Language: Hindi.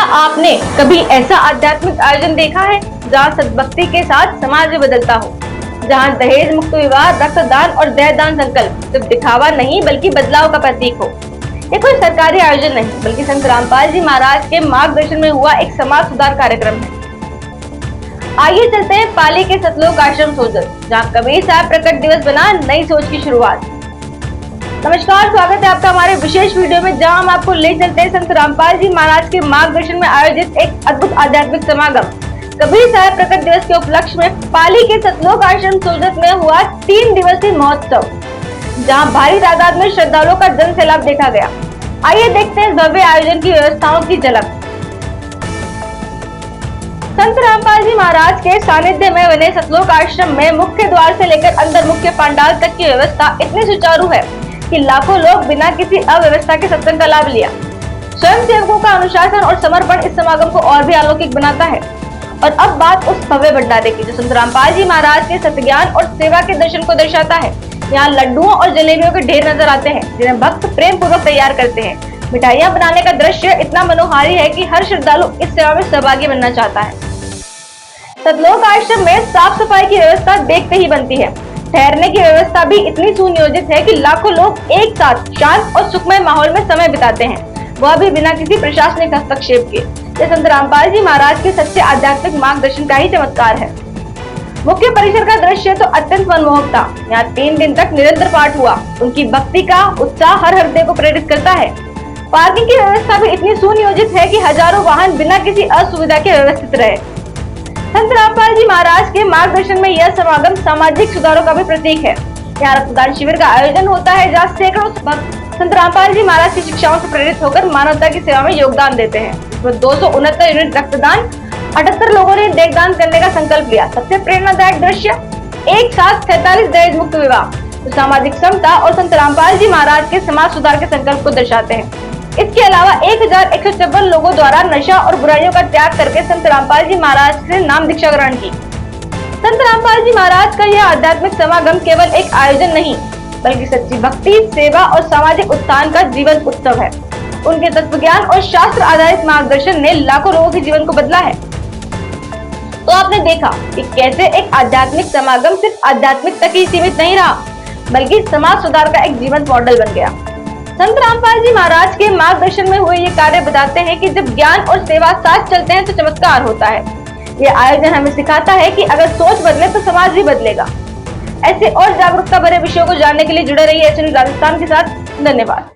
आपने कभी ऐसा आध्यात्मिक आयोजन देखा है जहाँ सद्भक्ति के साथ समाज बदलता हो, जहाँ दहेज मुक्त विवाह, रक्तदान और देहदान संकल्प सिर्फ दिखावा नहीं बल्कि बदलाव का प्रतीक हो। ये कोई सरकारी आयोजन नहीं बल्कि संत रामपाल जी महाराज के मार्गदर्शन में हुआ एक समाज सुधार कार्यक्रम है। आइए चलते हैं पाली के सतलोक आश्रम सोजत, जहाँ कबीर साहब प्रकट दिवस बना नई सोच की शुरुआत। नमस्कार, स्वागत है आपका हमारे विशेष वीडियो में, जहां हम आपको ले चलते हैं संत रामपाल जी महाराज के मार्गदर्शन में आयोजित एक अद्भुत आध्यात्मिक समागम कबीर साहब प्रकट दिवस के उपलक्ष्य में पाली के सतलोक आश्रम सोजत में हुआ 3 दिवसीय महोत्सव, जहां भारी तादाद में श्रद्धालुओं का जन सैलाब देखा गया। आइए देखते हैं भव्य आयोजन की व्यवस्थाओं की झलक। संत रामपाल जी महाराज के सानिध्य में बने सतलोक आश्रम में मुख्य द्वार से लेकर अंदर मुख्य पंडाल तक की व्यवस्था इतनी सुचारू है कि लाखों लोग बिना किसी अव्यवस्था के सत्संग का लाभ लिया। स्वयं सेवकों का अनुशासन और समर्पण इस समागम को और भी अलौकिक बनाता है। और अब बात उस भव्य भंडारे की जो संत रामपाल जी महाराज के सत्ज्ञान और सेवा के दर्शन को दर्शाता है। यहाँ लड्डुओं और जलेबियों के ढेर नजर आते हैं, जिन्हें भक्त प्रेम पूर्वक तैयार करते हैं। मिठाइयाँ बनाने का दृश्य इतना मनोहारी है कि हर श्रद्धालु इस सेवा में सहभागी बनना चाहता है। सतलोक आश्रम में साफ सफाई की व्यवस्था देखते ही बनती है। ठहरने की व्यवस्था भी इतनी सुनियोजित है कि लाखों लोग एक साथ शांत और सुखमय माहौल में समय बिताते हैं, वह भी बिना किसी प्रशासनिक हस्तक्षेप के। यह संत रामपाल जी महाराज के सच्चे आध्यात्मिक मार्गदर्शन का ही चमत्कार है। मुख्य परिसर का दृश्य तो अत्यंत मनमोहक था। यहाँ 3 दिन तक निरंतर पाठ हुआ। उनकी भक्ति का उत्साह हर हृदय को प्रेरित करता है। पार्किंग की व्यवस्था भी इतनी सुनियोजित है कि हजारों वाहन बिना किसी असुविधा के व्यवस्थित रहे। संत रामपाल जी महाराज के मार्गदर्शन में यह समागम सामाजिक सुधारों का भी प्रतीक है। यहाँ रक्तदान शिविर का आयोजन होता है, जहाँ सैकड़ों भक्त संत रामपाल जी महाराज की शिक्षाओं से प्रेरित होकर मानवता की सेवा में योगदान देते हैं। इसमें 269 यूनिट रक्तदान, 78 लोगों ने देहदान करने का संकल्प लिया। सबसे प्रेरणादायक दृश्य एक साथ 47 दहेज मुक्त विवाह, जो सामाजिक समता और संत रामपाल जी महाराज के समाज सुधार के संकल्प को दर्शाते हैं। इसके अलावा 1156 लोगों द्वारा नशा और बुराइयों का त्याग करके संत रामपाल जी महाराज से नाम दीक्षा ग्रहण की। संत रामपाल जी महाराज का यह आध्यात्मिक समागम केवल एक आयोजन नहीं बल्कि सच्ची भक्ति, सेवा और सामाजिक उत्थान का जीवंत उत्सव है। उनके तत्व ज्ञान और शास्त्र आधारित मार्गदर्शन ने लाखों लोगों के जीवन को बदला है। तो आपने देखा कि कैसे एक आध्यात्मिक समागम सिर्फ आध्यात्मिक तक ही सीमित नहीं रहा बल्कि समाज सुधार का एक जीवंत मॉडल बन गया। संत रामपाल जी महाराज के मार्गदर्शन में हुए ये कार्य बताते हैं कि जब ज्ञान और सेवा साथ चलते हैं तो चमत्कार होता है। ये आयोजन हमें सिखाता है कि अगर सोच बदले तो समाज भी बदलेगा। ऐसे और जागरूकता भरे विषयों को जानने के लिए जुड़े रहिए एसएन राजस्थान के साथ। धन्यवाद।